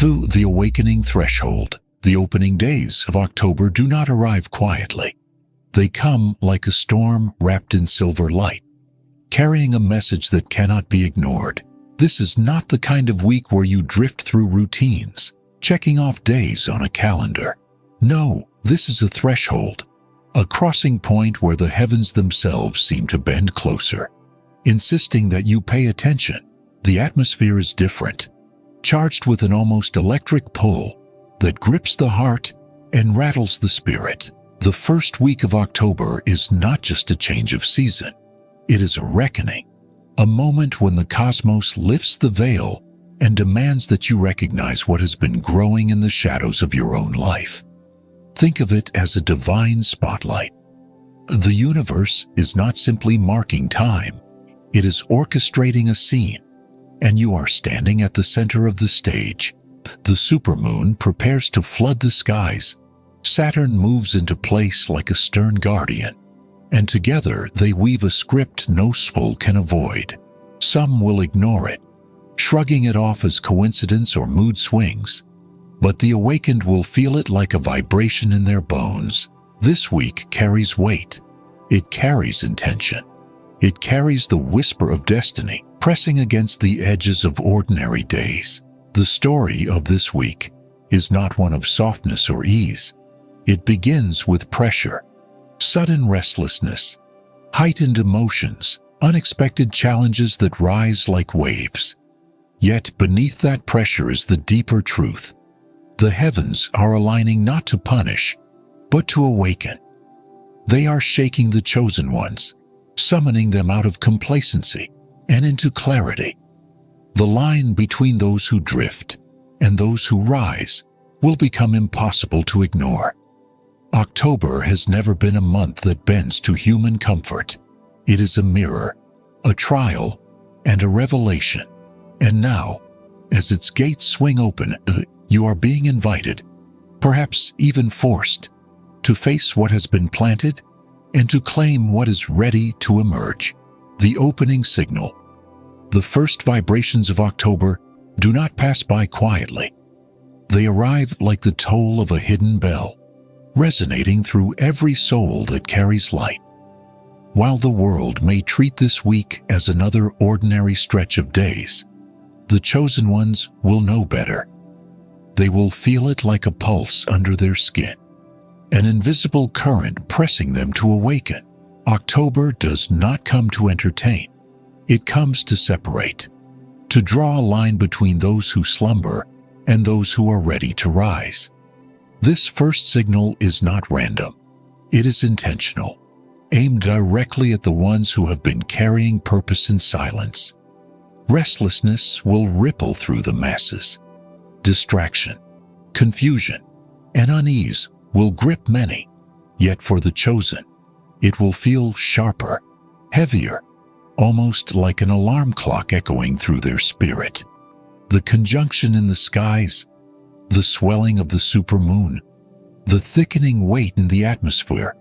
The awakening threshold. The opening days of October do not arrive quietly. They come like a storm wrapped in silver light, carrying a message that cannot be ignored. This is not the kind of week where you drift through routines, checking off days on a calendar. No, this is a threshold, a crossing point where the heavens themselves seem to bend closer, insisting that you pay attention. The atmosphere is different, charged with an almost electric pull that grips the heart and rattles the spirit. The first week of October is not just a change of season. It is a reckoning, a moment when the cosmos lifts the veil and demands that you recognize what has been growing in the shadows of your own life. Think of it as a divine spotlight. The universe is not simply marking time, it is orchestrating a scene, and you are standing at the center of the stage. The supermoon prepares to flood the skies. Saturn moves into place like a stern guardian, and together they weave a script no soul can avoid. Some will ignore it, shrugging it off as coincidence or mood swings, but the awakened will feel it like a vibration in their bones. This week carries weight. It carries intention. It carries the whisper of destiny, pressing against the edges of ordinary days. The story of this week is not one of softness or ease. It begins with pressure, sudden restlessness, heightened emotions, unexpected challenges that rise like waves. Yet beneath that pressure is the deeper truth. The heavens are aligning not to punish, but to awaken. They are shaking the chosen ones, summoning them out of complacency and into clarity. The line between those who drift and those who rise will become impossible to ignore. October has never been a month that bends to human comfort. It is a mirror, a trial, and a revelation. And now, as its gates swing open, you are being invited, perhaps even forced, to face what has been planted and to claim what is ready to emerge. The opening signal. The first vibrations of October do not pass by quietly. They arrive like the toll of a hidden bell, resonating through every soul that carries light. While the world may treat this week as another ordinary stretch of days, the chosen ones will know better. They will feel it like a pulse under their skin, an invisible current pressing them to awaken. October does not come to entertain. It comes to separate, to draw a line between those who slumber and those who are ready to rise. This first signal is not random. It is intentional, aimed directly at the ones who have been carrying purpose in silence. Restlessness will ripple through the masses. Distraction, confusion, and unease will grip many, yet for the chosen, it will feel sharper, heavier, almost like an alarm clock echoing through their spirit. The conjunction in the skies, the swelling of the supermoon, the thickening weight in the atmosphere,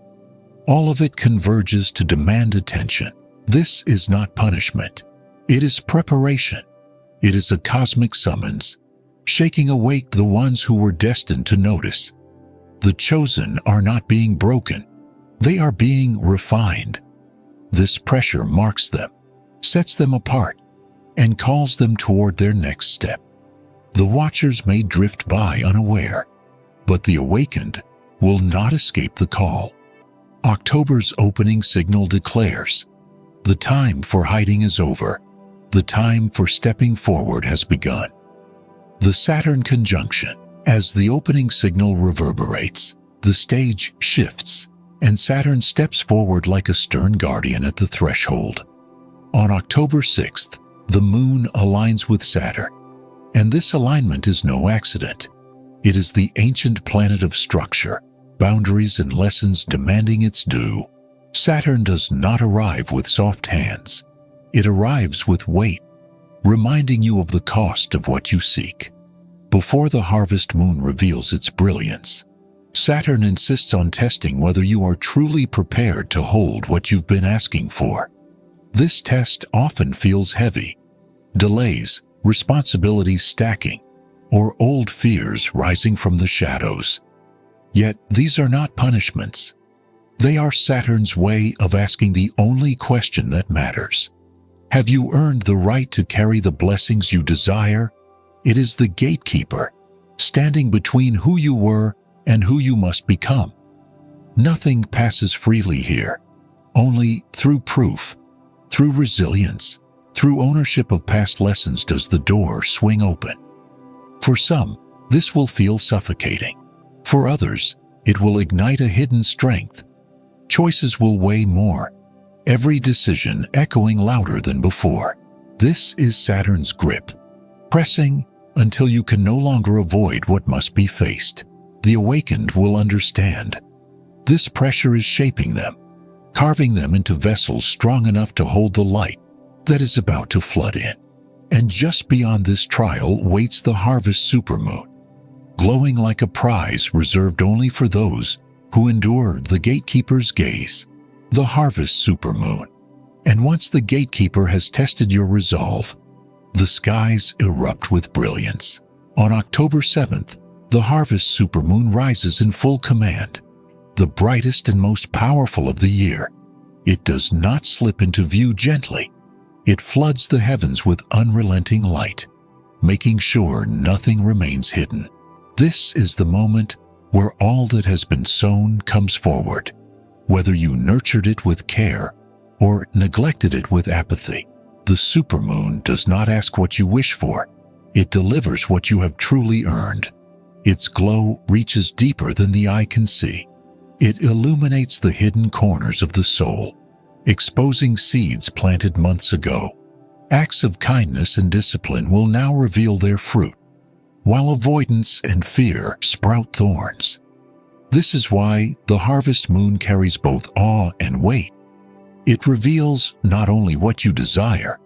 all of it converges to demand attention. This is not punishment. It is preparation. It is a cosmic summons, shaking awake the ones who were destined to notice. The chosen are not being broken. They are being refined. This pressure marks them, sets them apart, and calls them toward their next step. The watchers may drift by unaware, but the awakened will not escape the call. October's opening signal declares, the time for hiding is over. The time for stepping forward has begun. The Saturn conjunction. As the opening signal reverberates, the stage shifts, and Saturn steps forward like a stern guardian at the threshold. On October 6th, the moon aligns with Saturn, and this alignment is no accident. It is the ancient planet of structure, boundaries, and lessons demanding its due. Saturn does not arrive with soft hands. It arrives with weight, reminding you of the cost of what you seek. Before the harvest moon reveals its brilliance, Saturn insists on testing whether you are truly prepared to hold what you've been asking for. This test often feels heavy. Delays, responsibilities stacking, or old fears rising from the shadows. Yet these are not punishments. They are Saturn's way of asking the only question that matters. Have you earned the right to carry the blessings you desire? It is the gatekeeper, standing between who you were and who you must become. Nothing passes freely here. Only through proof, through resilience, through ownership of past lessons does the door swing open. For some, this will feel suffocating. For others, it will ignite a hidden strength. Choices will weigh more, every decision echoing louder than before. This is Saturn's grip, pressing until you can no longer avoid what must be faced. The awakened will understand. This pressure is shaping them, carving them into vessels strong enough to hold the light that is about to flood in. And just beyond this trial waits the Harvest Supermoon, glowing like a prize reserved only for those who endure the Gatekeeper's gaze. The Harvest Supermoon. And once the Gatekeeper has tested your resolve, the skies erupt with brilliance. On October 7th, the Harvest Supermoon rises in full command, the brightest and most powerful of the year. It does not slip into view gently. It floods the heavens with unrelenting light, making sure nothing remains hidden. This is the moment where all that has been sown comes forward. Whether you nurtured it with care or neglected it with apathy, the supermoon does not ask what you wish for. It delivers what you have truly earned. Its glow reaches deeper than the eye can see. It illuminates the hidden corners of the soul, exposing seeds planted months ago. Acts of kindness and discipline will now reveal their fruit, while avoidance and fear sprout thorns. This is why the harvest moon carries both awe and weight. It reveals not only what you desire,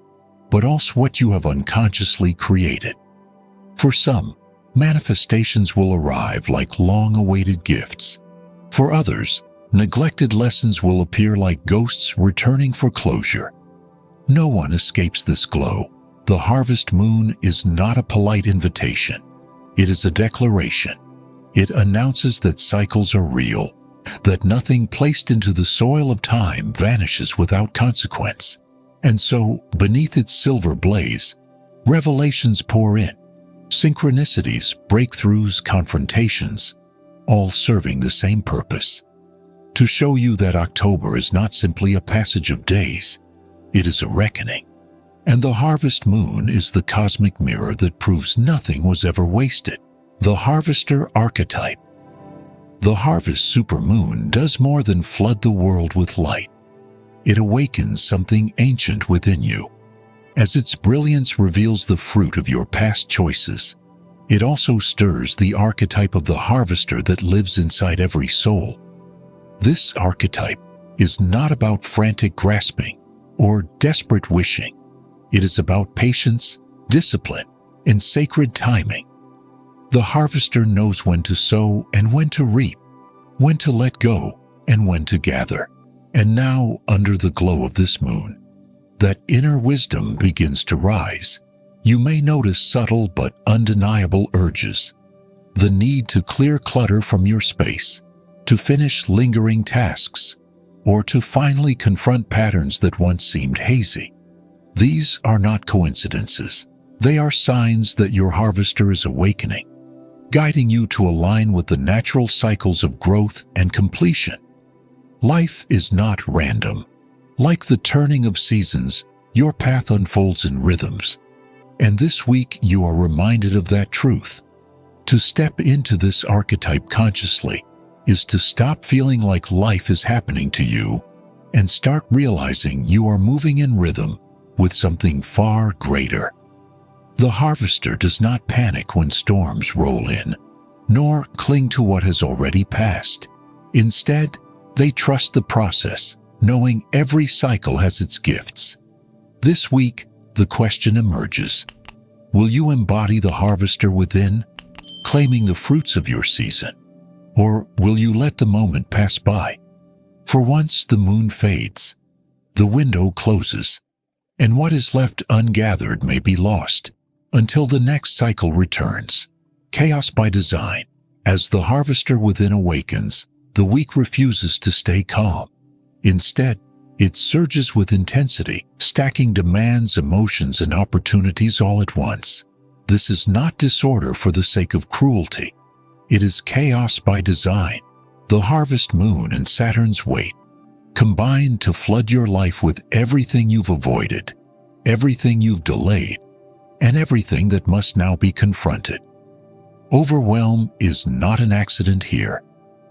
but also what you have unconsciously created. For some, manifestations will arrive like long-awaited gifts. For others, neglected lessons will appear like ghosts returning for closure. No one escapes this glow. The harvest moon is not a polite invitation. It is a declaration. It announces that cycles are real, that nothing placed into the soil of time vanishes without consequence. And so, beneath its silver blaze, revelations pour in, synchronicities, breakthroughs, confrontations, all serving the same purpose: to show you that October is not simply a passage of days, it is a reckoning. And the harvest moon is the cosmic mirror that proves nothing was ever wasted. The Harvester Archetype. The Harvest Supermoon does more than flood the world with light. It awakens something ancient within you. As its brilliance reveals the fruit of your past choices, it also stirs the archetype of the harvester that lives inside every soul. This archetype is not about frantic grasping or desperate wishing. It is about patience, discipline, and sacred timing. The harvester knows when to sow and when to reap, when to let go and when to gather. And now, under the glow of this moon, that inner wisdom begins to rise. You may notice subtle but undeniable urges. The need to clear clutter from your space, to finish lingering tasks, or to finally confront patterns that once seemed hazy. These are not coincidences. They are signs that your harvester is awakening, guiding you to align with the natural cycles of growth and completion. Life is not random. Like the turning of seasons, your path unfolds in rhythms. And this week you are reminded of that truth. To step into this archetype consciously is to stop feeling like life is happening to you and start realizing you are moving in rhythm with something far greater. The harvester does not panic when storms roll in, nor cling to what has already passed. Instead, they trust the process, knowing every cycle has its gifts. This week, the question emerges: will you embody the harvester within, claiming the fruits of your season? Or will you let the moment pass by? For once the moon fades, the window closes, and what is left ungathered may be lost until the next cycle returns. Chaos by design. As the harvester within awakens, the week refuses to stay calm. Instead, it surges with intensity, stacking demands, emotions, and opportunities all at once. This is not disorder for the sake of cruelty. It is chaos by design. The harvest moon and Saturn's weight combine to flood your life with everything you've avoided, everything you've delayed, and everything that must now be confronted. Overwhelm is not an accident here.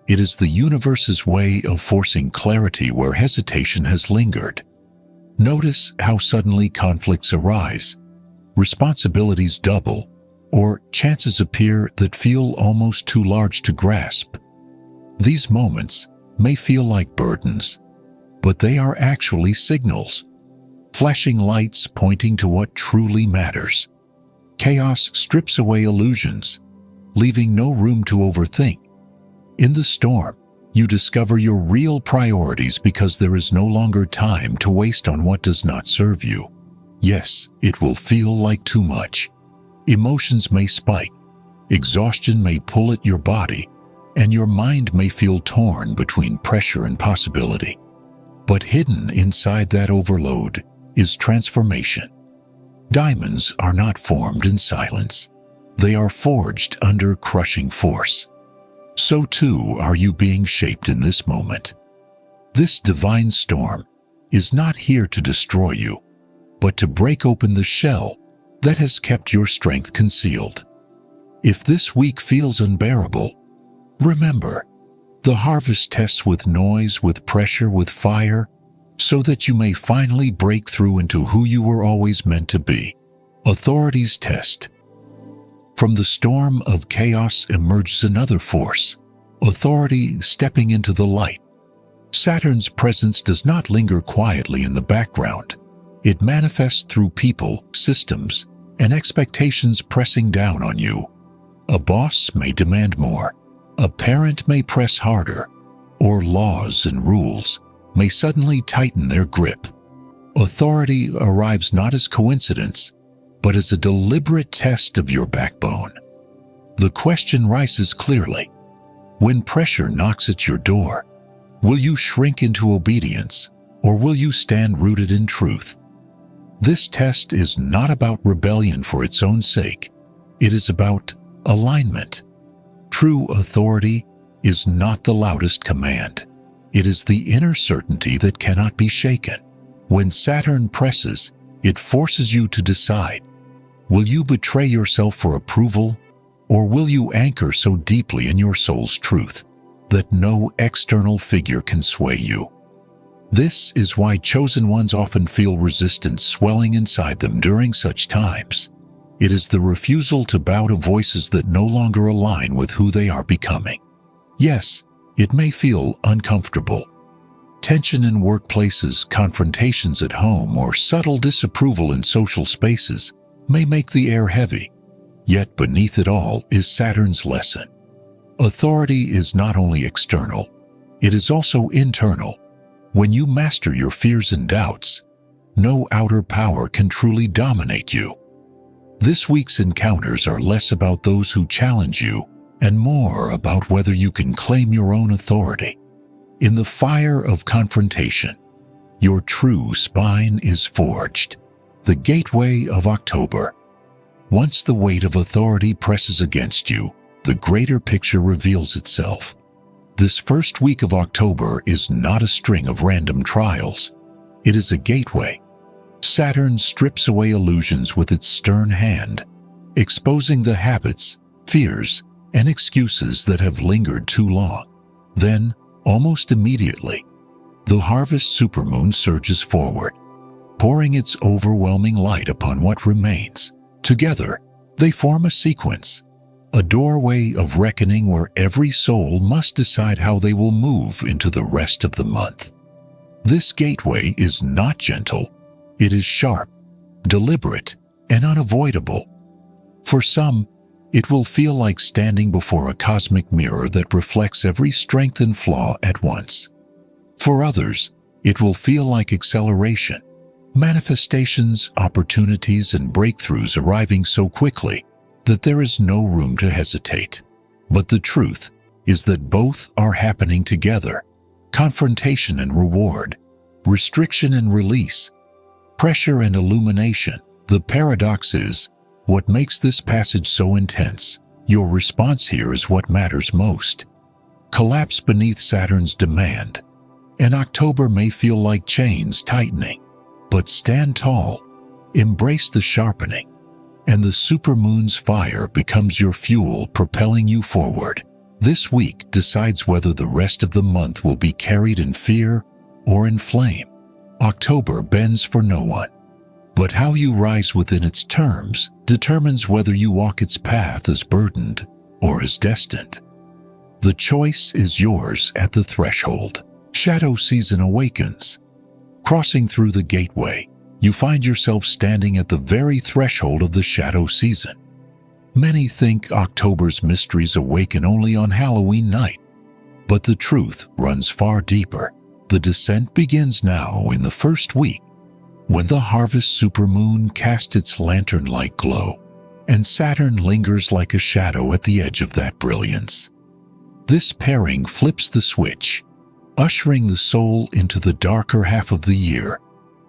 It is the universe's way of forcing clarity where hesitation has lingered. Notice how suddenly conflicts arise, responsibilities double, or chances appear that feel almost too large to grasp. These moments may feel like burdens, but they are actually signals, flashing lights pointing to what truly matters. Chaos strips away illusions, leaving no room to overthink. In the storm, you discover your real priorities because there is no longer time to waste on what does not serve you. Yes, it will feel like too much. Emotions may spike, exhaustion may pull at your body, and your mind may feel torn between pressure and possibility. But hidden inside that overload is transformation. Diamonds are not formed in silence. They are forged under crushing force. So too are you being shaped in this moment. This divine storm is not here to destroy you, but to break open the shell that has kept your strength concealed. If this week feels unbearable, remember, the harvest tests with noise, with pressure, with fire, so that you may finally break through into who you were always meant to be. Authorities test. From the storm of chaos emerges another force, authority stepping into the light. Saturn's presence does not linger quietly in the background. It manifests through people, systems, and expectations pressing down on you. A boss may demand more, a parent may press harder, or laws and rules may suddenly tighten their grip. Authority arrives not as coincidence, but as a deliberate test of your backbone. The question rises clearly. When pressure knocks at your door, will you shrink into obedience, or will you stand rooted in truth? This test is not about rebellion for its own sake. It is about alignment. True authority is not the loudest command. It is the inner certainty that cannot be shaken. When Saturn presses, it forces you to decide. Will you betray yourself for approval, or will you anchor so deeply in your soul's truth that no external figure can sway you? This is why chosen ones often feel resistance swelling inside them during such times. It is the refusal to bow to voices that no longer align with who they are becoming. Yes, it may feel uncomfortable. Tension in workplaces, confrontations at home, or subtle disapproval in social spaces may make the air heavy. Yet beneath it all is Saturn's lesson. Authority is not only external, it is also internal. When you master your fears and doubts, no outer power can truly dominate you. This week's encounters are less about those who challenge you and more about whether you can claim your own authority. In the fire of confrontation, your true spine is forged. The gateway of October. Once the weight of authority presses against you, the greater picture reveals itself. This first week of October is not a string of random trials. It is a gateway. Saturn strips away illusions with its stern hand, exposing the habits, fears, and excuses that have lingered too long. Then, almost immediately, the Harvest Supermoon surges forward, pouring its overwhelming light upon what remains. Together, they form a sequence, a doorway of reckoning where every soul must decide how they will move into the rest of the month. This gateway is not gentle. It is sharp, deliberate, and unavoidable. For some, it will feel like standing before a cosmic mirror that reflects every strength and flaw at once. For others, it will feel like acceleration, manifestations, opportunities, and breakthroughs arriving so quickly that there is no room to hesitate. But the truth is that both are happening together: confrontation and reward, restriction and release, pressure and illumination. The paradox is, what makes this passage so intense? Your response here is what matters most. Collapse beneath Saturn's demand, and October may feel like chains tightening. But stand tall, embrace the sharpening, and the supermoon's fire becomes your fuel, propelling you forward. This week decides whether the rest of the month will be carried in fear or in flame. October bends for no one, but how you rise within its terms determines whether you walk its path as burdened or as destined. The choice is yours at the threshold. Shadow season awakens. Crossing through the gateway, you find yourself standing at the very threshold of the shadow season. Many think October's mysteries awaken only on Halloween night, but the truth runs far deeper. The descent begins now in the first week, when the Harvest Supermoon casts its lantern-like glow, and Saturn lingers like a shadow at the edge of that brilliance. This pairing flips the switch, ushering the soul into the darker half of the year,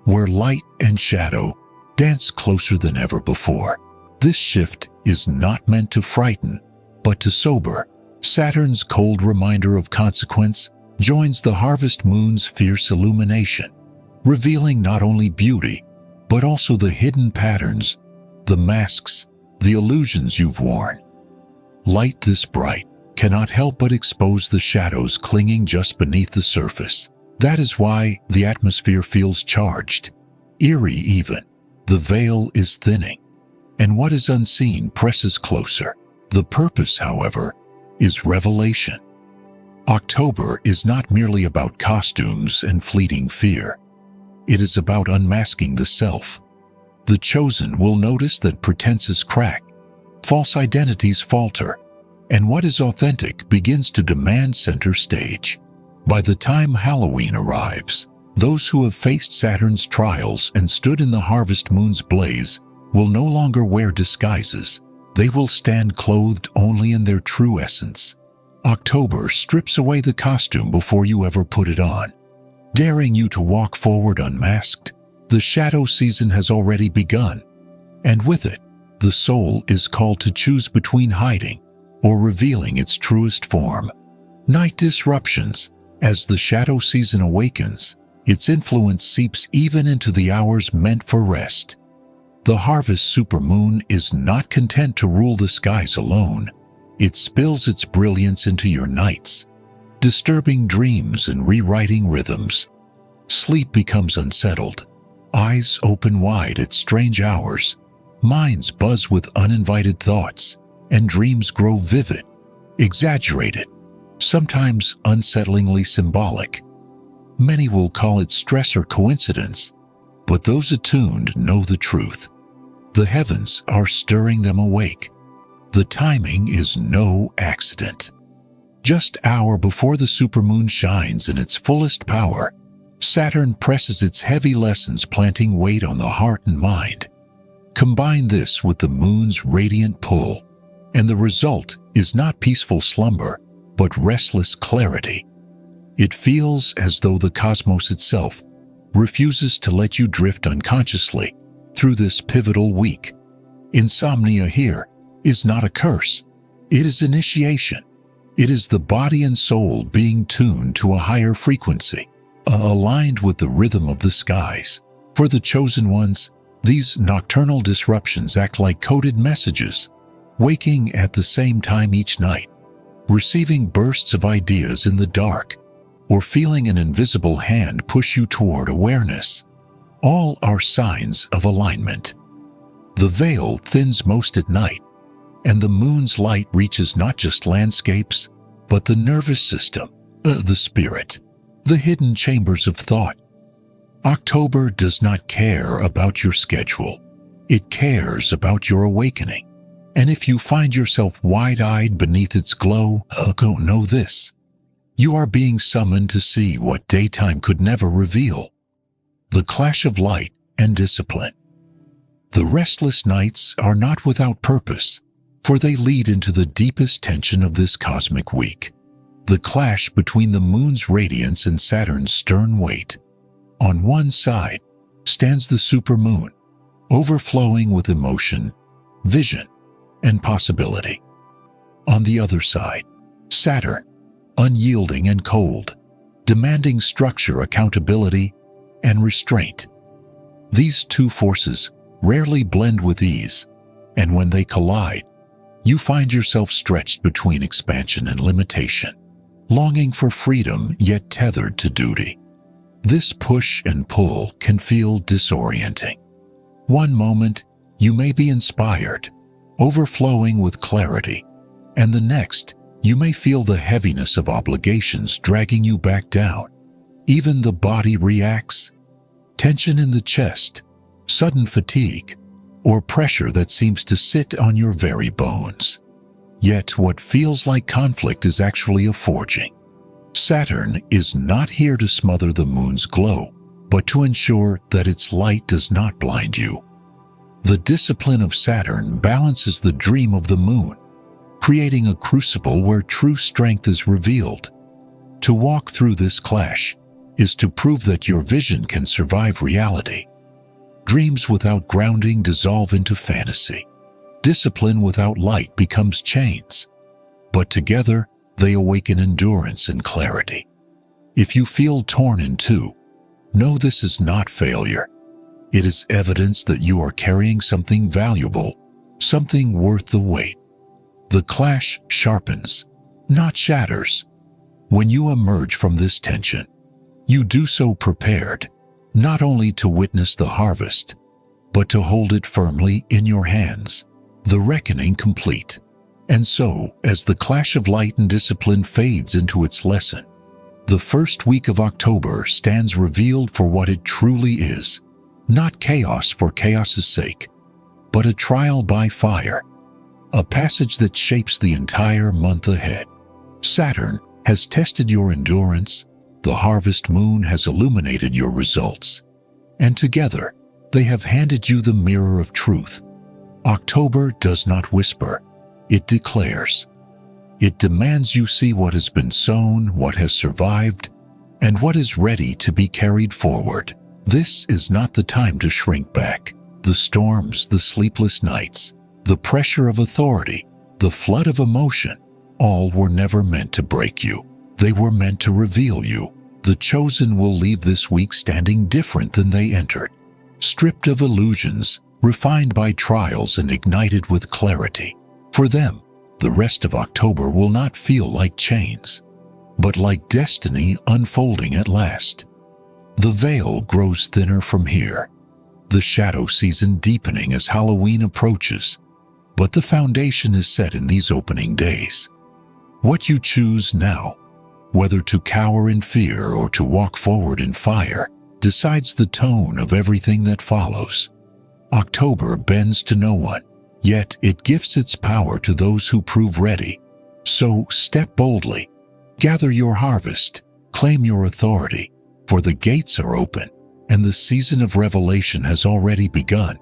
where light and shadow dance closer than ever before. This shift is not meant to frighten, but to sober. Saturn's cold reminder of consequence joins the harvest moon's fierce illumination, revealing not only beauty, but also the hidden patterns, the masks, the illusions you've worn. Light this bright cannot help but expose the shadows clinging just beneath the surface. That is why the atmosphere feels charged, eerie even. The veil is thinning, and what is unseen presses closer. The purpose, however, is revelation. October is not merely about costumes and fleeting fear. It is about unmasking the self. The chosen will notice that pretenses crack, false identities falter, and what is authentic begins to demand center stage. By the time Halloween arrives, those who have faced Saturn's trials and stood in the harvest moon's blaze will no longer wear disguises. They will stand clothed only in their true essence. October strips away the costume before you ever put it on, daring you to walk forward unmasked. The shadow season has already begun, and with it, the soul is called to choose between hiding or revealing its truest form. Night disruptions. As the shadow season awakens, its influence seeps even into the hours meant for rest. The Harvest Supermoon is not content to rule the skies alone. It spills its brilliance into your nights, disturbing dreams and rewriting rhythms. Sleep becomes unsettled. Eyes open wide at strange hours. Minds buzz with uninvited thoughts, and dreams grow vivid, exaggerated, sometimes unsettlingly symbolic. Many will call it stress or coincidence, but those attuned know the truth. The heavens are stirring them awake. The timing is no accident. Just an hour before the supermoon shines in its fullest power, Saturn presses its heavy lessons, planting weight on the heart and mind. Combine this with the moon's radiant pull, and the result is not peaceful slumber, but restless clarity. It feels as though the cosmos itself refuses to let you drift unconsciously through this pivotal week. Insomnia here is not a curse. It is initiation. It is the body and soul being tuned to a higher frequency, aligned with the rhythm of the skies. For the chosen ones, these nocturnal disruptions act like coded messages, waking at the same time each night, receiving bursts of ideas in the dark, or feeling an invisible hand push you toward awareness. All are signs of alignment. The veil thins most at night, and the moon's light reaches not just landscapes, but the nervous system, the spirit, the hidden chambers of thought. October does not care about your schedule. It cares about your awakening. And if you find yourself wide-eyed beneath its glow, know this: you are being summoned to see what daytime could never reveal. The clash of light and discipline. The restless nights are not without purpose. for they lead into the deepest tension of this cosmic week. The clash between the moon's radiance and Saturn's stern weight. On one side stands the supermoon, overflowing with emotion, vision, and possibility. On the other side, Saturn, unyielding and cold, demanding structure, accountability, and restraint. These two forces rarely blend with ease, and when they collide, you find yourself stretched between expansion and limitation, longing for freedom yet tethered to duty. This push and pull can feel disorienting. One moment, you may be inspired, overflowing with clarity, and the next, you may feel the heaviness of obligations dragging you back down. Even the body reacts. Tension in the chest, sudden fatigue, or pressure that seems to sit on your very bones. Yet what feels like conflict is actually a forging. Saturn is not here to smother the moon's glow, but to ensure that its light does not blind you. The discipline of Saturn balances the dream of the moon, creating a crucible where true strength is revealed. To walk through this clash is to prove that your vision can survive reality. Dreams without grounding dissolve into fantasy. Discipline without light becomes chains. But together, they awaken endurance and clarity. If you feel torn in two, know this is not failure. It is evidence that you are carrying something valuable, something worth the wait. The clash sharpens, not shatters. When you emerge from this tension, you do so prepared, not only to witness the harvest, but to hold it firmly in your hands, the reckoning complete. And so, as the clash of light and discipline fades into its lesson, the first week of October stands revealed for what it truly is, not chaos for chaos's sake, but a trial by fire, a passage that shapes the entire month ahead. Saturn has tested your endurance, the harvest moon has illuminated your results, and together they have handed you the mirror of truth. October does not whisper, it declares. It demands you see what has been sown, what has survived, and what is ready to be carried forward. This is not the time to shrink back. The storms, the sleepless nights, the pressure of authority, the flood of emotion, all were never meant to break you. They were meant to reveal you. The chosen will leave this week standing different than they entered, stripped of illusions, refined by trials, and ignited with clarity. For them, the rest of October will not feel like chains, but like destiny unfolding at last. The veil grows thinner from here, the shadow season deepening as Halloween approaches, but the foundation is set in these opening days. What you choose now, whether to cower in fear or to walk forward in fire, decides the tone of everything that follows. October bends to no one, yet it gifts its power to those who prove ready. So step boldly, gather your harvest, claim your authority, for the gates are open, and the season of revelation has already begun.